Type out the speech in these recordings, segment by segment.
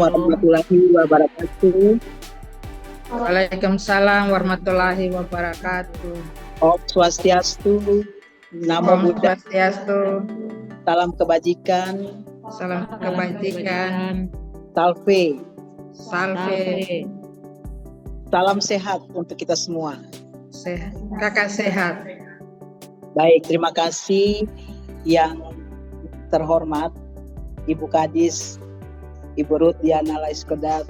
warahmatullahi wabarakatuh. Waalaikumsalam warahmatullahi wabarakatuh. Om Swastiastu, Namo Om Buddhaya, Swastiastu, salam kebajikan, salam kebajikan, salve, salve, salam sehat untuk kita semua. kakak sehat. Baik, terima kasih yang terhormat Ibu Kadis, Ibu Ruth Diana Laiskodat,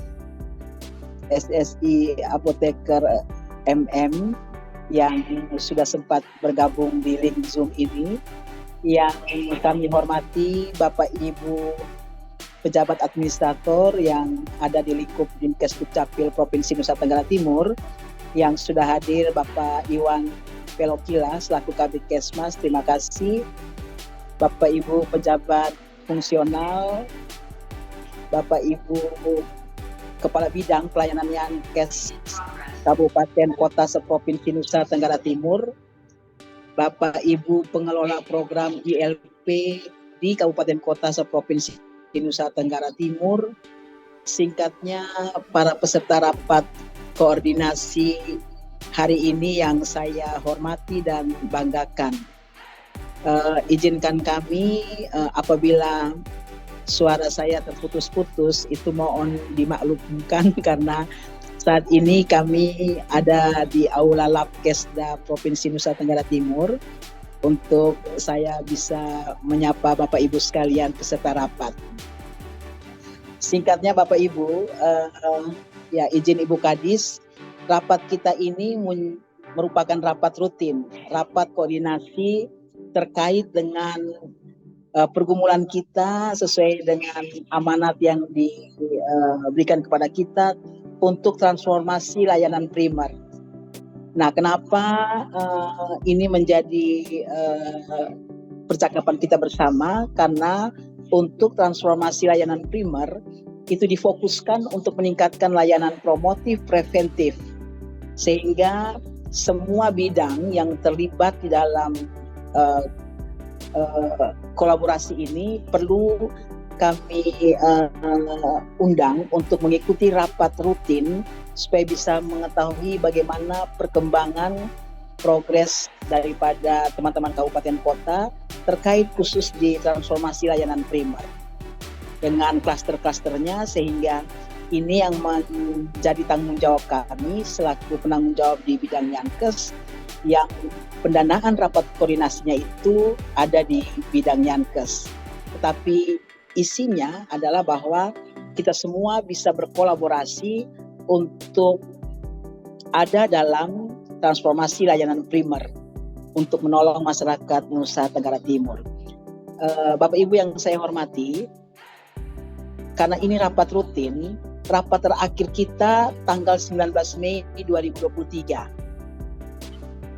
SSI Apoteker MM yang sudah sempat bergabung di link Zoom ini. Yang kami hormati Bapak Ibu pejabat administrator yang ada di lingkup Dinkes Dukcapil Provinsi Nusa Tenggara Timur, yang sudah hadir Bapak Iwan Pelokila selaku Kabid Kesmas, terima kasih. Bapak Ibu pejabat fungsional, Bapak Ibu Kepala Bidang Pelayanan Yankes Kabupaten Kota Seprovinsi Nusa Tenggara Timur, Bapak Ibu Pengelola Program ILP di Kabupaten Kota Seprovinsi Nusa Tenggara Timur, singkatnya para peserta rapat koordinasi hari ini yang saya hormati dan banggakan. Izinkan kami apabila suara saya terputus-putus itu mohon dimaklumkan karena saat ini kami ada di Aula Labkesda Provinsi Nusa Tenggara Timur untuk saya bisa menyapa Bapak Ibu sekalian peserta rapat. Singkatnya Bapak Ibu, ya izin Ibu Kadis, rapat kita ini merupakan rapat rutin, rapat koordinasi terkait dengan pergumulan kita sesuai dengan amanat yang diberikan kepada kita untuk transformasi layanan primer. Nah, kenapa ini menjadi percakapan kita bersama? Karena untuk transformasi layanan primer itu difokuskan untuk meningkatkan layanan promotif preventif, sehingga semua bidang yang terlibat di dalam kolaborasi ini perlu kami undang untuk mengikuti rapat rutin supaya bisa mengetahui bagaimana perkembangan progres daripada teman-teman kabupaten kota terkait khusus di transformasi layanan primer dengan klaster-klasternya, sehingga ini yang menjadi tanggung jawab kami selaku penanggung jawab di bidang Yankes, yang pendanaan rapat koordinasinya itu ada di bidang Yankes. Tetapi isinya adalah bahwa kita semua bisa berkolaborasi untuk ada dalam transformasi layanan primer untuk menolong masyarakat Nusa Tenggara Timur. Bapak Ibu yang saya hormati, karena ini rapat rutin, rapat terakhir kita tanggal 19 Mei 2023.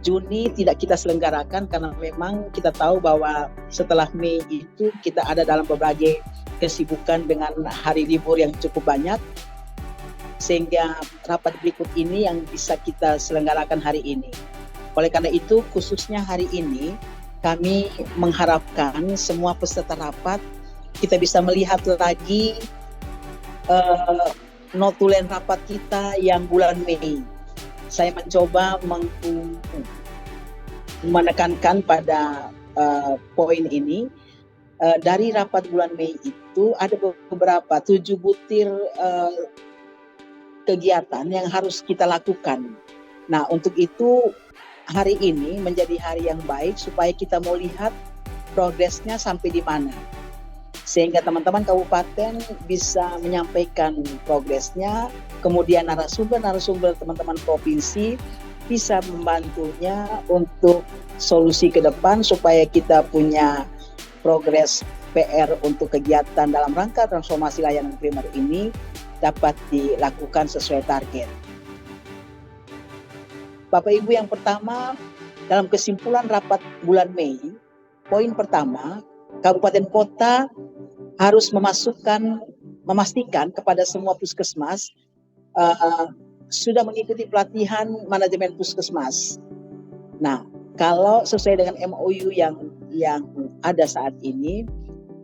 Juni tidak kita selenggarakan karena memang kita tahu bahwa setelah Mei itu kita ada dalam berbagai kesibukan dengan hari libur yang cukup banyak, sehingga rapat berikut ini yang bisa kita selenggarakan hari ini. Oleh karena itu khususnya hari ini kami mengharapkan semua peserta rapat kita bisa melihat lagi notulen rapat kita yang bulan Mei. Saya mencoba menekankan pada poin ini. Dari rapat bulan Mei itu ada beberapa 7 butir kegiatan yang harus kita lakukan. Nah, untuk itu hari ini menjadi hari yang baik supaya kita mau lihat progresnya sampai di mana, sehingga teman-teman kabupaten bisa menyampaikan progresnya, kemudian narasumber teman-teman provinsi bisa membantunya untuk solusi ke depan supaya kita punya progres PR untuk kegiatan dalam rangka transformasi layanan primer ini dapat dilakukan sesuai target. Bapak Ibu, yang pertama dalam kesimpulan rapat bulan Mei, poin pertama, kabupaten kota harus memastikan kepada semua puskesmas sudah mengikuti pelatihan manajemen puskesmas. Nah, kalau sesuai dengan MOU yang ada saat ini,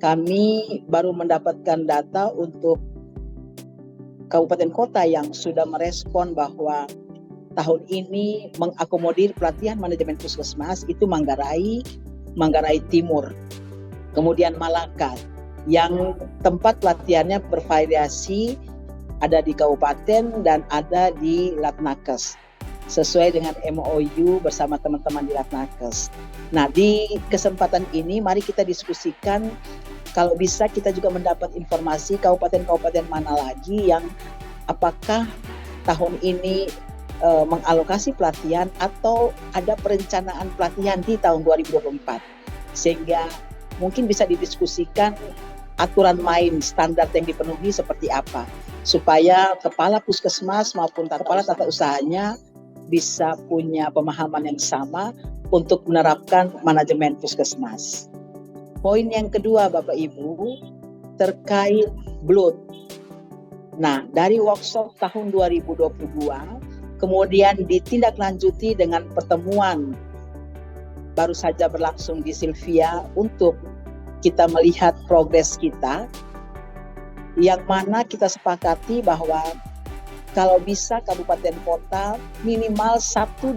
kami baru mendapatkan data untuk kabupaten kota yang sudah merespon bahwa tahun ini mengakomodir pelatihan manajemen puskesmas itu Manggarai, Manggarai Timur, kemudian Malaka, yang tempat pelatihannya bervariasi, ada di kabupaten dan ada di Latnakes, sesuai dengan MOU bersama teman-teman di Latnakes. Nah, di kesempatan ini mari kita diskusikan, kalau bisa kita juga mendapat informasi kabupaten-kabupaten mana lagi yang apakah tahun ini mengalokasi pelatihan atau ada perencanaan pelatihan di tahun 2024, sehingga mungkin bisa didiskusikan aturan main standar yang dipenuhi seperti apa, supaya kepala puskesmas maupun kepala tata usahanya bisa punya pemahaman yang sama untuk menerapkan manajemen puskesmas. Poin yang kedua Bapak Ibu terkait blood. Nah, dari workshop tahun 2022 kemudian ditindaklanjuti dengan pertemuan baru saja berlangsung di Sylvia untuk kita melihat progres kita, yang mana kita sepakati bahwa kalau bisa kabupaten kota minimal satu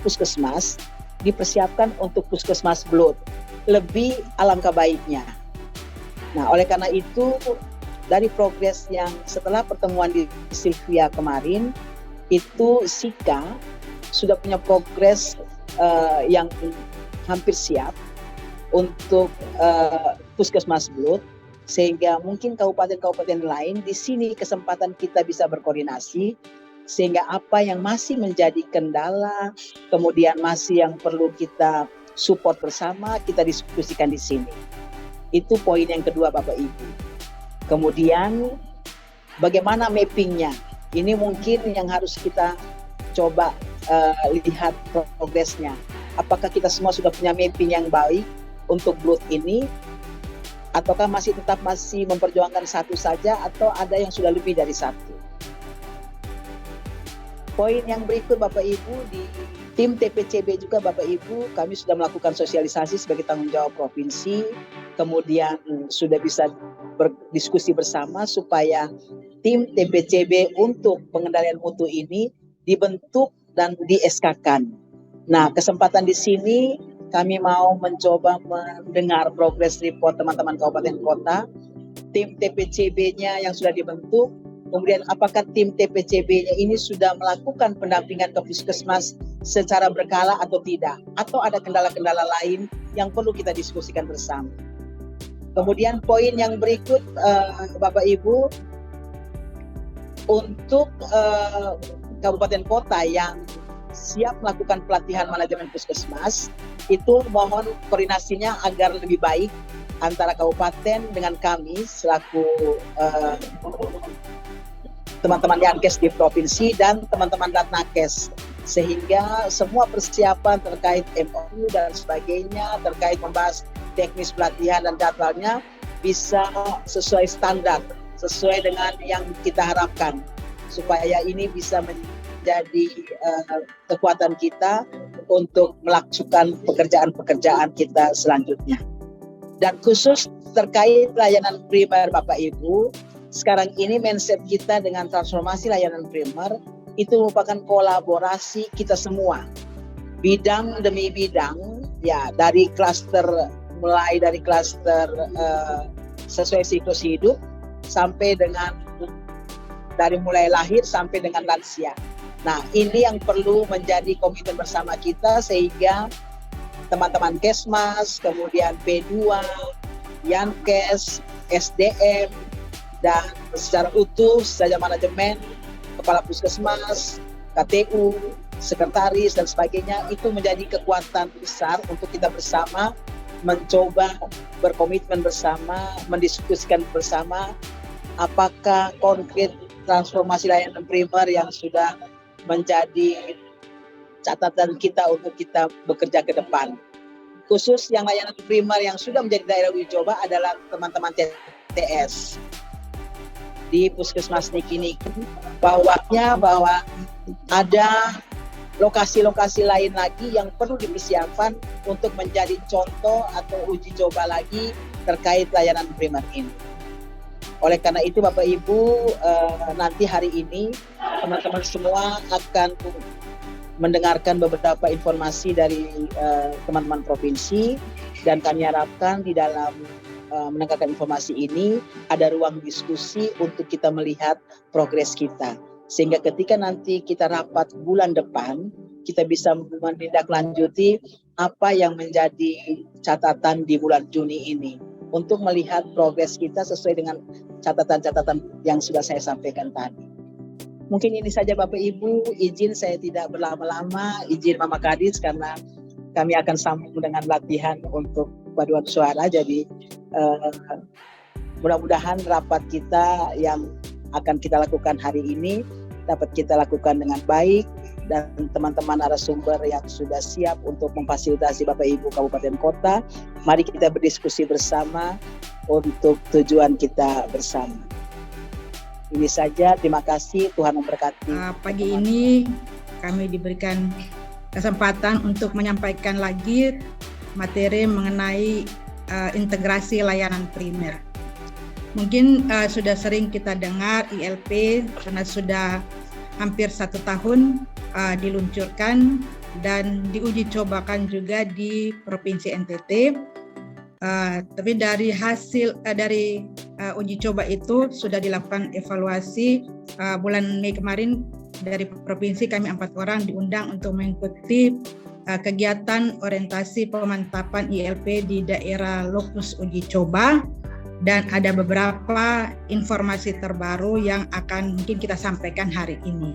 puskesmas dipersiapkan untuk puskesmas blood, lebih alangkah baiknya. Nah, oleh karena itu dari progres yang setelah pertemuan di Sylvia kemarin, itu SIKA sudah punya progres yang hampir siap untuk puskesmas blood, sehingga mungkin kabupaten-kabupaten lain di sini kesempatan kita bisa berkoordinasi, sehingga apa yang masih menjadi kendala, kemudian masih yang perlu kita support bersama, kita diskusikan di sini. Itu poin yang kedua Bapak Ibu. Kemudian bagaimana mappingnya? Ini mungkin yang harus kita coba lihat progresnya. Apakah kita semua sudah punya mapping yang baik untuk blood ini? Ataukah tetap masih memperjuangkan satu saja, atau ada yang sudah lebih dari satu? Poin yang berikut Bapak Ibu, di tim TPCB juga Bapak Ibu, kami sudah melakukan sosialisasi sebagai tanggung jawab provinsi, kemudian sudah bisa berdiskusi bersama supaya tim TPCB untuk pengendalian mutu ini dibentuk dan di-SK-kan. Nah, kesempatan di sini kami mau mencoba mendengar progress report teman-teman kabupaten kota, tim TPCB-nya yang sudah dibentuk, kemudian apakah tim TPCB-nya ini sudah melakukan pendampingan ke puskesmas secara berkala atau tidak, atau ada kendala-kendala lain yang perlu kita diskusikan bersama. Kemudian poin yang berikut Bapak Ibu, untuk kabupaten kota yang siap melakukan pelatihan manajemen puskesmas, itu mohon koordinasinya agar lebih baik antara kabupaten dengan kami selaku teman-teman Yankes di provinsi dan teman-teman Latnakes, sehingga semua persiapan terkait MOU dan sebagainya, terkait membahas teknis pelatihan dan jadwalnya bisa sesuai standar, sesuai dengan yang kita harapkan, supaya ini bisa menjadi kekuatan kita untuk melakukan pekerjaan-pekerjaan kita selanjutnya. Dan khusus terkait layanan primer Bapak Ibu, sekarang ini mindset kita dengan transformasi layanan primer itu merupakan kolaborasi kita semua, bidang demi bidang, ya, dari mulai dari klaster sesuai siklus hidup sampai dengan dari mulai lahir sampai dengan lansia. Nah, ini yang perlu menjadi komitmen bersama kita, sehingga teman-teman Kesmas, kemudian P2, Yankes, SDM, dan secara utuh saja manajemen, kepala puskesmas, KTU, sekretaris dan sebagainya, itu menjadi kekuatan besar untuk kita bersama mencoba berkomitmen bersama, mendiskusikan bersama apakah konkret transformasi layanan primer yang sudah menjadi catatan kita untuk kita bekerja ke depan. Khusus yang layanan primer yang sudah menjadi daerah uji coba adalah teman-teman TTS di Puskesmas Niki-Niki, bahwa ada lokasi-lokasi lain lagi yang perlu dipersiapkan untuk menjadi contoh atau uji coba lagi terkait layanan primer ini. Oleh karena itu Bapak Ibu, nanti hari ini teman-teman semua akan mendengarkan beberapa informasi dari teman-teman provinsi, dan kami harapkan di dalam mendengarkan informasi ini ada ruang diskusi untuk kita melihat progres kita. Sehingga ketika nanti kita rapat bulan depan, kita bisa menindaklanjuti apa yang menjadi catatan di bulan Juni ini, untuk melihat progres kita sesuai dengan catatan-catatan yang sudah saya sampaikan tadi. Mungkin ini saja Bapak Ibu, izin saya tidak berlama-lama, izin Mama Kadis karena kami akan sambung dengan latihan untuk paduan suara. Jadi mudah-mudahan rapat kita yang akan kita lakukan hari ini dapat kita lakukan dengan baik, dan teman-teman narasumber yang sudah siap untuk memfasilitasi Bapak Ibu Kabupaten Kota, mari kita berdiskusi bersama untuk tujuan kita bersama. Ini saja, terima kasih, Tuhan memberkati. Pagi ini kami diberikan kesempatan untuk menyampaikan lagi materi mengenai integrasi layanan primer. Mungkin sudah sering kita dengar ILP karena sudah hampir 1 tahun diluncurkan dan diuji cobakan juga di Provinsi NTT. Tapi dari hasil uji coba itu sudah dilakukan evaluasi. Bulan Mei kemarin dari provinsi kami 4 orang diundang untuk mengikuti kegiatan orientasi pemantapan ILP di daerah lokus uji coba, dan ada beberapa informasi terbaru yang akan mungkin kita sampaikan hari ini.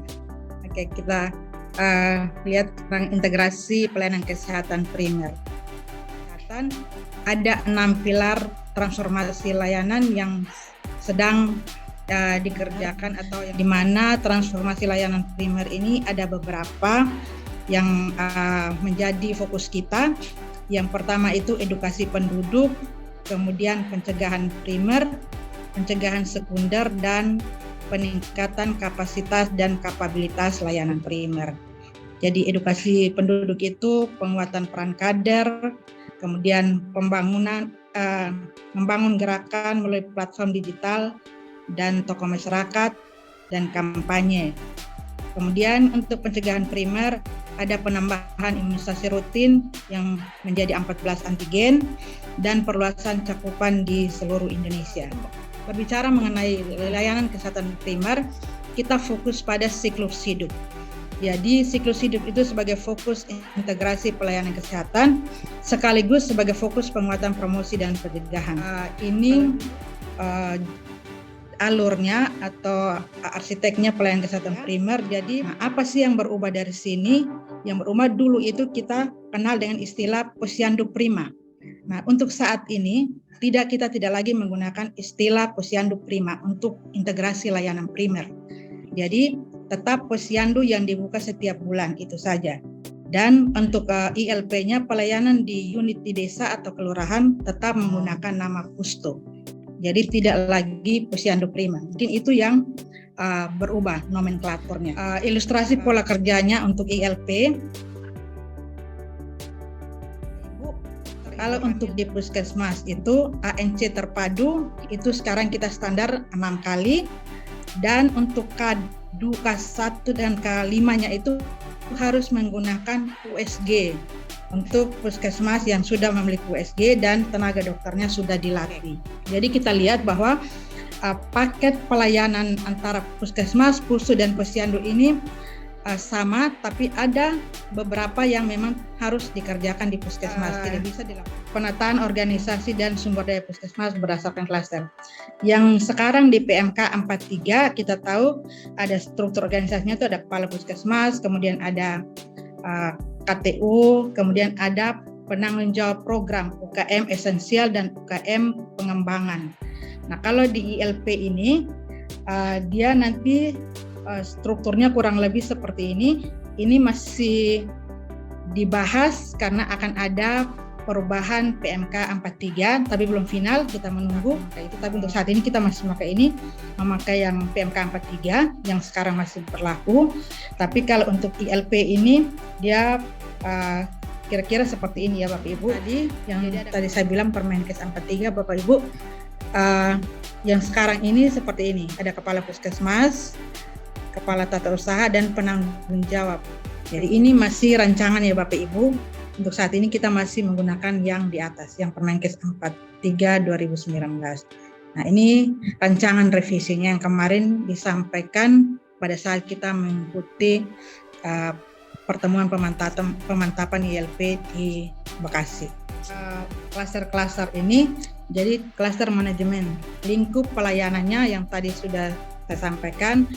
Oke, kita lihat tentang integrasi pelayanan kesehatan primer. Ada 6 pilar transformasi layanan yang sedang dikerjakan, atau di mana transformasi layanan primer ini ada beberapa yang menjadi fokus kita. Yang pertama itu edukasi penduduk, kemudian pencegahan primer, pencegahan sekunder, dan peningkatan kapasitas dan kapabilitas layanan primer. Jadi edukasi penduduk itu penguatan peran kader, kemudian membangun gerakan melalui platform digital dan tokoh masyarakat, dan kampanye. Kemudian untuk pencegahan primer ada penambahan imunisasi rutin yang menjadi 14 antigen dan perluasan cakupan di seluruh Indonesia. Berbicara mengenai layanan kesehatan primer, kita fokus pada siklus hidup. Jadi siklus hidup itu sebagai fokus integrasi pelayanan kesehatan sekaligus sebagai fokus penguatan promosi dan pencegahan. Ini alurnya atau arsiteknya pelayanan kesehatan primer. Jadi apa sih yang berubah dari sini? Yang berubah dulu itu kita kenal dengan istilah posyandu prima. Nah, untuk saat ini kita tidak lagi menggunakan istilah posyandu prima untuk integrasi layanan primer. Jadi tetap posyandu yang dibuka setiap bulan itu saja. Dan untuk ILP-nya pelayanan di unit di desa atau kelurahan tetap menggunakan nama Pusto. Jadi tidak lagi posyandu prima. Mungkin itu yang berubah nomenklaturnya. Ilustrasi pola kerjanya untuk ILP. Kalau untuk di puskesmas itu ANC terpadu itu sekarang kita standar 6 kali, dan untuk K2, K1 dan K5-nya itu harus menggunakan USG untuk puskesmas yang sudah memiliki USG dan tenaga dokternya sudah dilatih. Jadi kita lihat bahwa paket pelayanan antara puskesmas, pusu dan posyandu ini sama, tapi ada beberapa yang memang harus dikerjakan di puskesmas, tidak bisa dilakukan. Penataan organisasi dan sumber daya puskesmas berdasarkan klaster. Yang sekarang di PMK 43 kita tahu ada struktur organisasinya itu ada kepala puskesmas, kemudian ada KTU, kemudian ada penanggung jawab program UKM esensial dan UKM pengembangan. Nah, kalau di ILP ini dia nanti strukturnya kurang lebih seperti ini. Ini masih dibahas karena akan ada perubahan PMK 43, tapi belum final, kita menunggu. Tapi untuk saat ini kita masih memakai yang PMK 43 yang sekarang masih berlaku. Tapi kalau untuk ILP ini dia kira-kira seperti ini ya Bapak Ibu. Tadi yang tadi saya bilang Permenkes 43 Bapak Ibu, yang sekarang ini seperti ini, ada kepala puskesmas, kepala tata usaha, dan penanggung jawab. Jadi ini masih rancangan ya Bapak Ibu. Untuk saat ini kita masih menggunakan yang di atas, yang Permenkes 43 2019. Nah ini rancangan revisinya yang kemarin disampaikan pada saat kita mengikuti pertemuan pemantapan ILP di Bekasi. Klaster-klaster ini jadi klaster manajemen, lingkup pelayanannya yang tadi sudah saya sampaikan.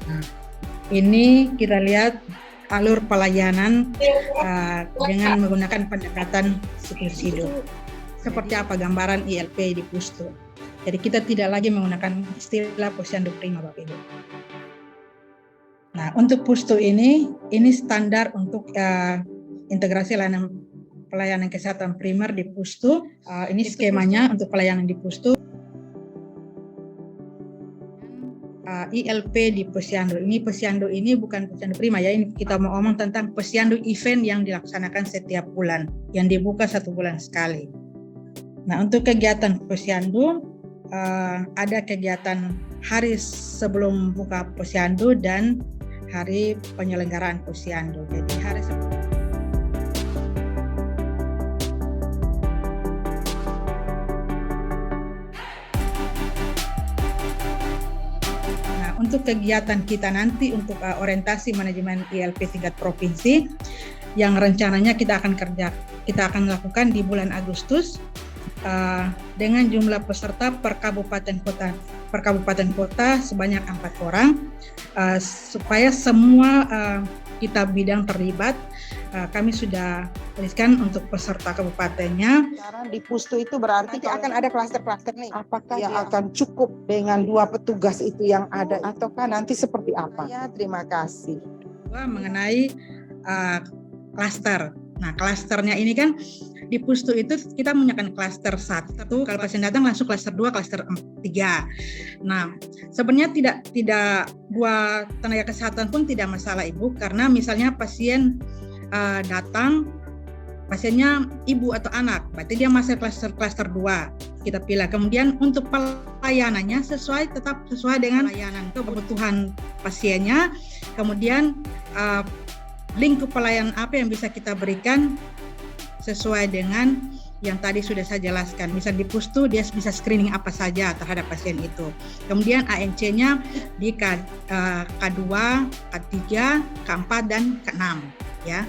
Nah, ini kita lihat alur pelayanan dengan menggunakan pendekatan siklus hidup. Seperti apa gambaran ILP di Pustu. Jadi kita tidak lagi menggunakan istilah posyandu prima Bapak Ibu. Nah, untuk Pustu ini standar untuk integrasi pelayanan kesehatan primer di Pustu. Ini skemanya untuk pelayanan di Pustu. ILP di posyandu. Ini posyandu ini bukan posyandu prima ya. Ini kita mau ngomong tentang posyandu event yang dilaksanakan setiap bulan, yang dibuka 1 bulan sekali. Nah, untuk kegiatan posyandu ada kegiatan hari sebelum buka posyandu dan hari penyelenggaraan posyandu. Jadi hari untuk kegiatan kita nanti untuk orientasi manajemen ILP tingkat provinsi yang rencananya kita akan lakukan di bulan Agustus dengan jumlah peserta per kabupaten kota sebanyak 4 orang supaya semua kita bidang terlibat. Kami sudah tuliskan untuk peserta kabupatennya. Sekarang di Pustu itu berarti akan ada klaster-klaster nih. Apakah yang akan cukup dengan 2 petugas itu yang ada ataukah nanti seperti apa? Ya, terima kasih. Mengenai klaster. Nah, klasternya ini kan di Pustu itu kita menggunakan klaster 1. Kalau pasien datang langsung klaster 2, klaster 3. Nah, sebenarnya tidak 2 tenaga kesehatan pun tidak masalah Ibu, karena misalnya pasien datang, pasiennya ibu atau anak, berarti dia masuk klaster 2. Kita pilih. Kemudian untuk pelayanannya tetap sesuai dengan pelayanan kebutuhan pasiennya. Kemudian lingkup pelayanan apa yang bisa kita berikan sesuai dengan yang tadi sudah saya jelaskan. Misal di Pustu dia bisa screening apa saja terhadap pasien itu. Kemudian ANC-nya di K2, K3, K4 dan K6 ya.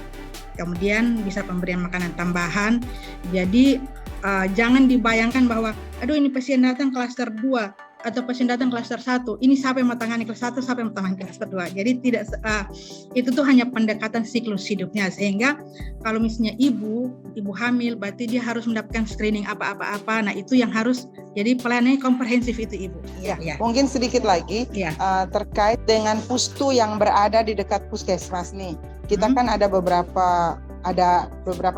Kemudian bisa pemberian makanan tambahan. Jadi jangan dibayangkan bahwa aduh ini pasien datang klaster 2 atau pasien datang klaster 1, ini siapa yang menangani kelas 1, siapa yang menangani klaster 2. Jadi tidak itu tuh hanya pendekatan siklus hidupnya, sehingga kalau misalnya ibu hamil berarti dia harus mendapatkan screening apa-apa. Nah, itu yang harus jadi pelayanannya komprehensif itu Ibu. Ya. Mungkin sedikit lagi terkait dengan Pustu yang berada di dekat puskesmas nih. Kita kan ada beberapa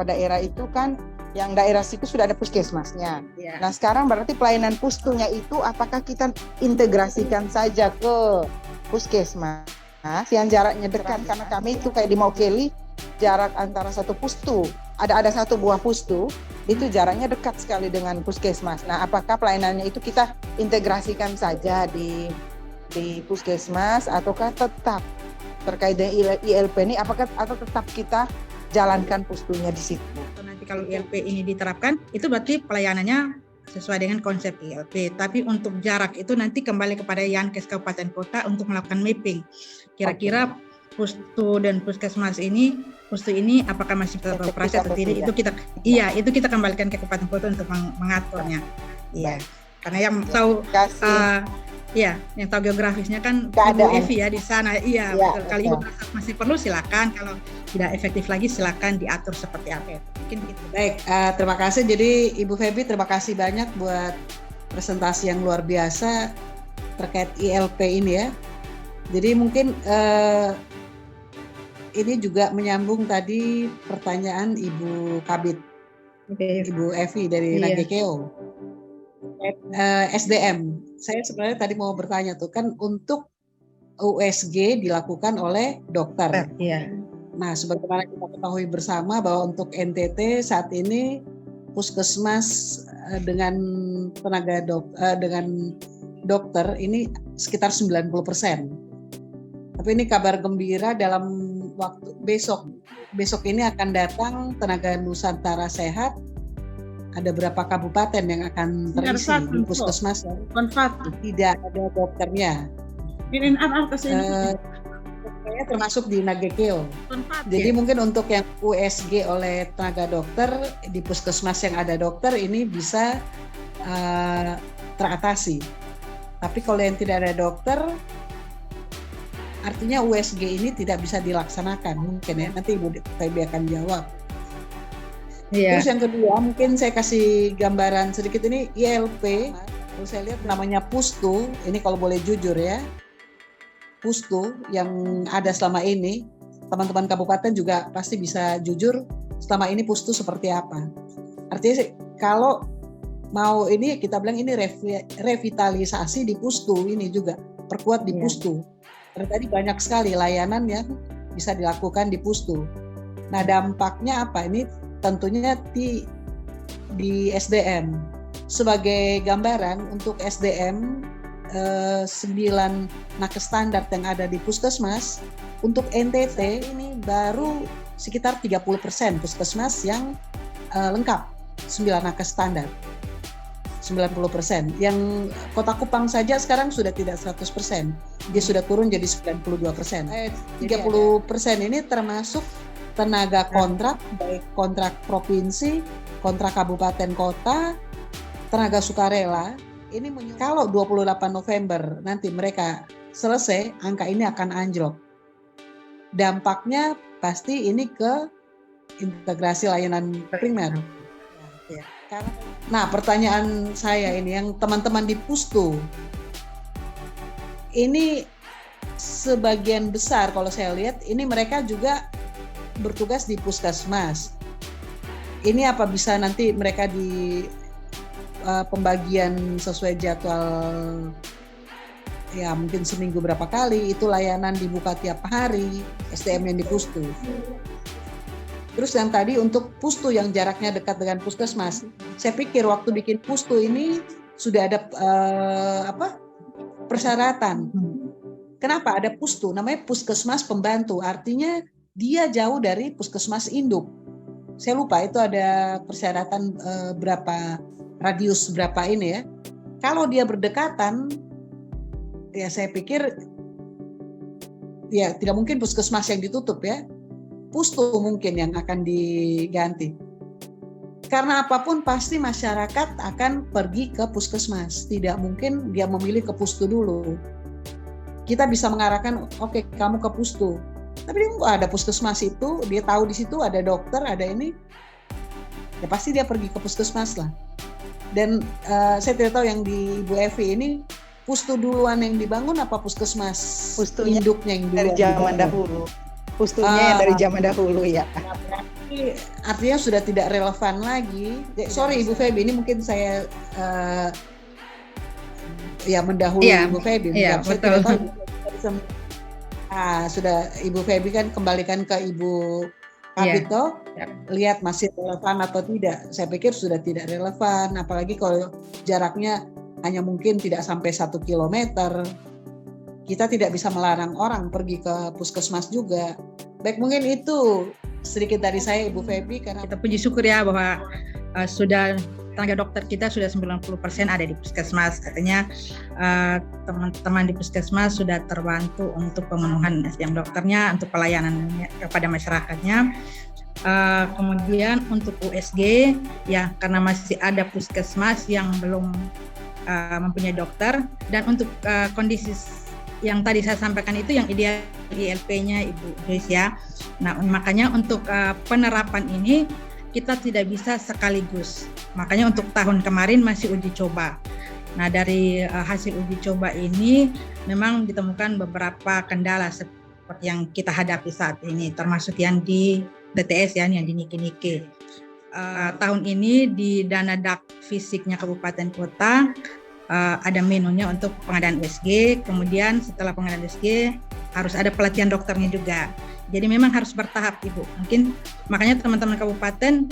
daerah itu kan yang daerah situ sudah ada puskesmasnya. Yeah. Nah sekarang berarti pelayanan Pustunya itu apakah kita integrasikan saja ke puskesmas yang jaraknya dekat, karena kami itu kayak di Maukeli jarak antara satu Pustu ada 1 buah Pustu itu jaraknya dekat sekali dengan puskesmas. Nah apakah pelayanannya itu kita integrasikan saja di puskesmas ataukah tetap terkait dengan ILP ini atau tetap kita jalankan Pustunya di situ? Kalau ILP ini diterapkan, itu berarti pelayanannya sesuai dengan konsep ILP. Tapi untuk jarak itu nanti kembali kepada Yankes Kabupaten Kota untuk melakukan mapping. Kira-kira Pustu dan Puskesmas ini, Pustu ini apakah masih tetap beroperasi atau tidak? Itu kita kembalikan ke Kabupaten Kota untuk mengaturnya. Iya. Karena yang tahu yang tahu geografisnya kan Ibu Evi ya di sana. Iya, betul. Kalau Ibu masih perlu silakan, kalau tidak efektif lagi silakan diatur seperti apa. Mungkin gitu. Baik, terima kasih. Jadi Ibu Febi terima kasih banyak buat presentasi yang luar biasa terkait ILP ini ya. Jadi mungkin ini juga menyambung tadi pertanyaan Ibu Kabit, Ibu Evi dari Nagekeo. SDM, saya sebenarnya tadi mau bertanya tuh kan untuk USG dilakukan oleh dokter. Iya. Nah, sebagaimana kita ketahui bersama bahwa untuk NTT saat ini puskesmas dengan dokter ini sekitar 90%. Tapi ini kabar gembira, dalam waktu besok ini akan datang tenaga Nusantara Sehat. Ada berapa kabupaten yang akan terisi di puskesmas tidak ada dokternya. Termasuk di Nagekeo. Jadi mungkin untuk yang USG oleh tenaga dokter di puskesmas yang ada dokter ini bisa teratasi. Tapi kalau yang tidak ada dokter, artinya USG ini tidak bisa dilaksanakan mungkin ya. Nanti Ibu Feby akan jawab. Terus yang kedua, mungkin saya kasih gambaran sedikit ini ILP. Kalau saya lihat namanya Pustu, ini kalau boleh jujur ya, Pustu yang ada selama ini, teman-teman kabupaten juga pasti bisa jujur selama ini Pustu seperti apa. Artinya kalau mau ini kita bilang ini revitalisasi di Pustu ini juga, perkuat di Pustu. Karena tadi banyak sekali layanan yang bisa dilakukan di Pustu. Nah, dampaknya apa? Ini tentunya di SDM. Sebagai gambaran untuk SDM 9 nakes standar yang ada di puskesmas, untuk NTT ini baru sekitar 30% puskesmas yang lengkap 9 nakes standar. 90%. Yang Kota Kupang saja sekarang sudah tidak 100%. Dia sudah turun jadi 92%. 30% ini termasuk tenaga kontrak, baik kontrak provinsi, kontrak kabupaten kota, tenaga sukarela. Ini kalau 28 November nanti mereka selesai, angka ini akan anjlok. Dampaknya pasti ini ke integrasi layanan primer. Nah, pertanyaan saya ini yang teman-teman di Pustu, ini sebagian besar kalau saya lihat ini mereka juga bertugas di puskesmas. Ini apa bisa nanti mereka di pembagian sesuai jadwal ya mungkin seminggu berapa kali, itu layanan dibuka tiap hari, SDM yang di Pustu. Terus yang tadi untuk Pustu yang jaraknya dekat dengan puskesmas, saya pikir waktu bikin Pustu ini sudah ada persyaratan. Kenapa ada Pustu? Namanya puskesmas pembantu, artinya dia jauh dari puskesmas induk. Saya lupa itu ada persyaratan berapa radius berapa ini ya. Kalau dia berdekatan, ya saya pikir ya tidak mungkin puskesmas yang ditutup ya. Pustu mungkin yang akan diganti. Karena apapun pasti masyarakat akan pergi ke puskesmas. Tidak mungkin dia memilih ke Pustu dulu. Kita bisa mengarahkan, oke, kamu ke Pustu. Tapi dia ada puskesmas itu, dia tahu di situ ada dokter, ada ini, ya pasti dia pergi ke puskesmas lah. Dan saya tidak tahu yang di Ibu Evi ini, Pustu duluan yang dibangun apa puskesmas? Pustunya induknya yang dari zaman dahulu. Pustunya yang dari zaman dahulu ya. Artinya sudah tidak relevan lagi. Sorry Ibu Feby, ini mungkin saya mendahului Ibu Feby. Iya, betul. Sudah Ibu Feby kan kembalikan ke Ibu Kapito, lihat masih relevan atau tidak. Saya pikir sudah tidak relevan, apalagi kalau jaraknya hanya mungkin tidak sampai 1 kilometer. Kita tidak bisa melarang orang pergi ke puskesmas juga. Baik, mungkin itu sedikit dari saya Ibu Feby. Karena kita puji syukur ya bahwa sudah tenaga dokter kita sudah 90% ada di puskesmas. Artinya teman-teman di puskesmas sudah terbantu untuk pemenuhan SDM dokternya, untuk pelayanan kepada masyarakatnya. Kemudian untuk USG ya karena masih ada puskesmas yang belum mempunyai dokter, dan untuk kondisi yang tadi saya sampaikan itu yang ideal ILP-nya Ibu Joyce ya. Nah, makanya untuk penerapan ini kita tidak bisa sekaligus. Makanya untuk tahun kemarin masih uji coba. Nah, dari hasil uji coba ini memang ditemukan beberapa kendala seperti yang kita hadapi saat ini, termasuk yang di DTS ya, yang di Niki-Niki. Tahun ini di dana dak fisiknya kabupaten kota ada menunya untuk pengadaan USG, kemudian setelah pengadaan USG harus ada pelatihan dokternya juga. Jadi memang harus bertahap Ibu. Mungkin makanya teman-teman kabupaten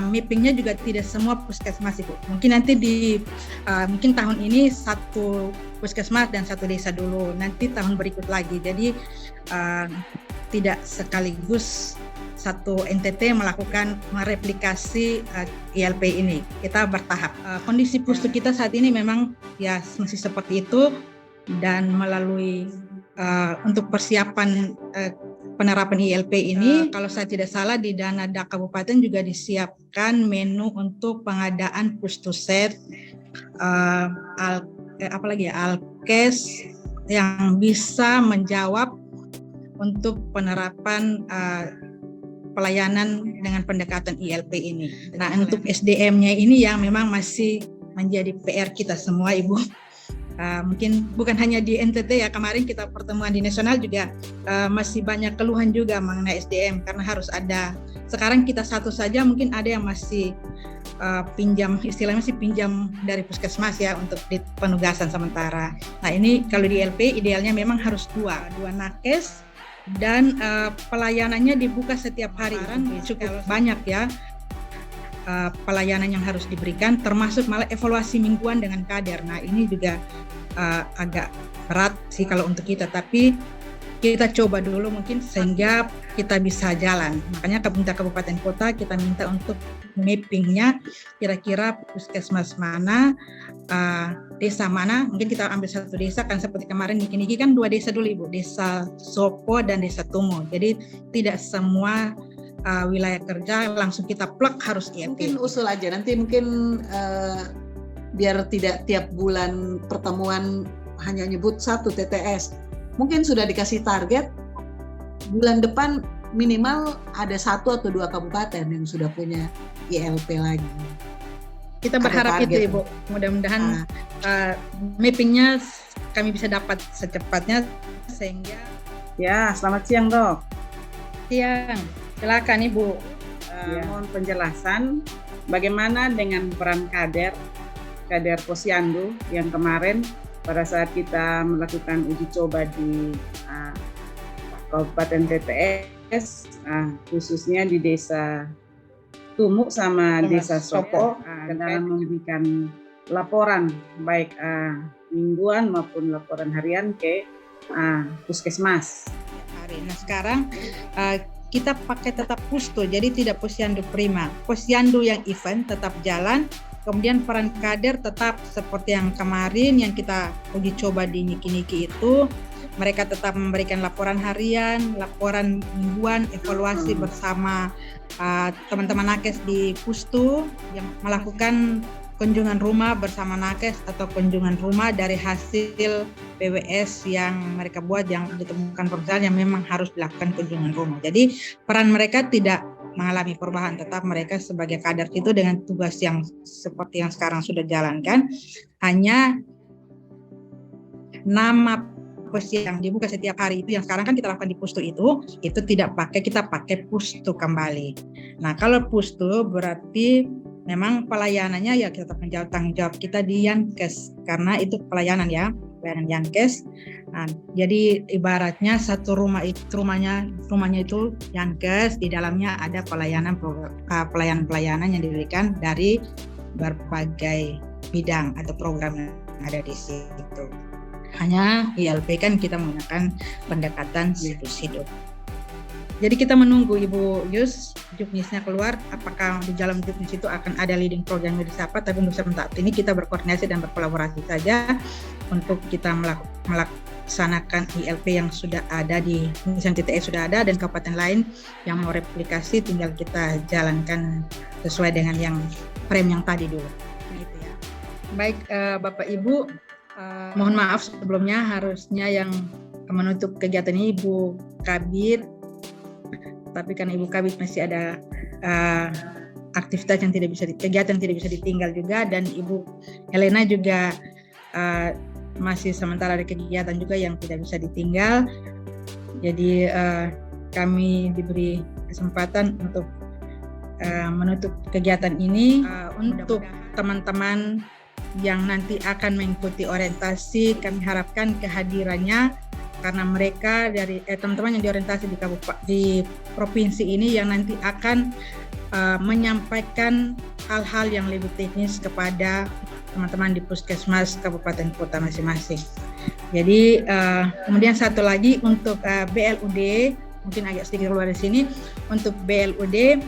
mappingnya juga tidak semua puskesmas Ibu. Mungkin nanti mungkin tahun ini 1 puskesmas dan 1 desa dulu. Nanti tahun berikut lagi. Jadi tidak sekaligus satu NTT melakukan mereplikasi ILP ini. Kita bertahap. Kondisi pustu kita saat ini memang ya masih seperti itu, dan melalui untuk persiapan penerapan ILP ini, kalau saya tidak salah di Dana Dak Kabupaten juga disiapkan menu untuk pengadaan pustuset, Alkes yang bisa menjawab untuk penerapan pelayanan dengan pendekatan ILP ini. Nah, untuk SDM-nya ini yang memang masih menjadi PR kita semua, Ibu. Mungkin bukan hanya di NTT ya, kemarin kita pertemuan di nasional juga masih banyak keluhan juga mengenai SDM, karena harus ada, sekarang kita satu saja mungkin ada yang masih pinjam, istilahnya masih pinjam dari puskesmas ya untuk di penugasan sementara. Nah ini kalau di LP idealnya memang harus dua nakes, dan pelayanannya dibuka setiap hari, cukup banyak ya. Pelayanan yang harus diberikan, termasuk malah evaluasi mingguan dengan kader. Nah ini juga agak berat sih kalau untuk kita, tapi kita coba dulu mungkin sehingga kita bisa jalan. Makanya pemerintah kabupaten kota kita minta untuk mappingnya, kira-kira puskesmas mana, desa mana. Mungkin kita ambil satu desa, kan seperti kemarin Niki kan 2 desa dulu Ibu, desa Sopo dan desa Tumo. Jadi tidak semua wilayah kerja langsung kita plug harus ILP. Mungkin usul aja nanti, mungkin biar tidak tiap bulan pertemuan hanya nyebut 1 TTS, mungkin sudah dikasih target bulan depan minimal ada 1 atau 2 kabupaten yang sudah punya ILP lagi. Kita berharap itu Ibu, mudah-mudahan mappingnya kami bisa dapat secepatnya sehingga. Ya, selamat siang Dok. Siang. Silakan Ibu. Mohon penjelasan bagaimana dengan peran kader Posyandu yang kemarin pada saat kita melakukan uji coba di Kabupaten TTS, khususnya di Desa Tumuk sama Desa Sopo, dalam memberikan laporan baik mingguan maupun laporan harian ke puskesmas. Nah sekarang kita pakai tetap pustu, jadi tidak posyandu prima. Posyandu yang event tetap jalan, kemudian peran kader tetap seperti yang kemarin yang kita uji coba di Niki itu, mereka tetap memberikan laporan harian, laporan mingguan, evaluasi bersama teman-teman nakes di pustu yang melakukan kunjungan rumah bersama nakes atau kunjungan rumah dari hasil PWS yang mereka buat yang ditemukan permasalahan yang memang harus dilakukan kunjungan rumah. Jadi peran mereka tidak mengalami perubahan, tetap mereka sebagai kader itu dengan tugas yang seperti yang sekarang sudah jalankan. Hanya nama pos yang dibuka setiap hari itu yang sekarang kan kita lakukan di pustu itu tidak pakai, kita pakai pustu kembali. Nah kalau pustu berarti memang pelayanannya ya kita menjawab tanggung jawab kita di Yankes, karena itu pelayanan ya, pelayanan Yankes. Nah, jadi ibaratnya satu rumahnya itu Yankes, di dalamnya ada pelayanan yang diberikan dari berbagai bidang atau program yang ada di situ. Hanya ILP kan kita menggunakan pendekatan siklus hidup. Jadi kita menunggu Ibu Yus, juknisnya keluar, apakah di dalam juknis itu akan ada leading program yang disapa, tapi untuk sementara ini kita berkoordinasi dan berkolaborasi saja untuk kita melaksanakan ILP yang sudah ada di misalnya TTS sudah ada, dan kabupaten lain yang mau replikasi tinggal kita jalankan sesuai dengan yang frame yang tadi dulu. Gitu ya. Baik Bapak Ibu, mohon maaf sebelumnya, harusnya yang menutup kegiatan ini Ibu Kabid, tapi karena Ibu Kabid masih ada aktivitas yang kegiatan tidak bisa ditinggal juga, dan Ibu Helena juga masih sementara ada kegiatan juga yang tidak bisa ditinggal. Jadi kami diberi kesempatan untuk menutup kegiatan ini. Untuk teman-teman yang nanti akan mengikuti orientasi, kami harapkan kehadirannya karena mereka dari teman-teman yang diorientasi di provinsi ini yang nanti akan menyampaikan hal-hal yang lebih teknis kepada teman-teman di puskesmas kabupaten kota masing-masing. Jadi kemudian satu lagi untuk BLUD, mungkin agak sedikit keluar dari sini. Untuk BLUD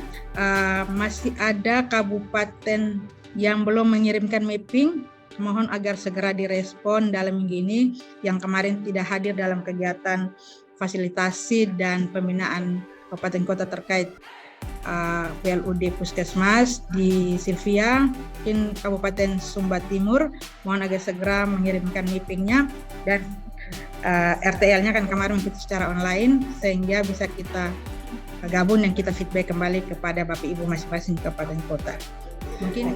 masih ada kabupaten yang belum mengirimkan mapping. Mohon agar segera direspon dalam minggu ini, yang kemarin tidak hadir dalam kegiatan fasilitasi dan pembinaan kabupaten kota terkait BLUD Puskesmas di Silvia, mungkin Kabupaten Sumba Timur. Mohon agar segera mengirimkan mappingnya, dan RTL-nya kan kemarin mengikuti secara online, sehingga bisa kita gabung dan kita feedback kembali kepada Bapak Ibu masing-masing kabupaten kota.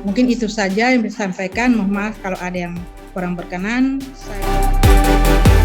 Mungkin itu saja yang bisa disampaikan. Mohon maaf kalau ada yang kurang berkenan. Saya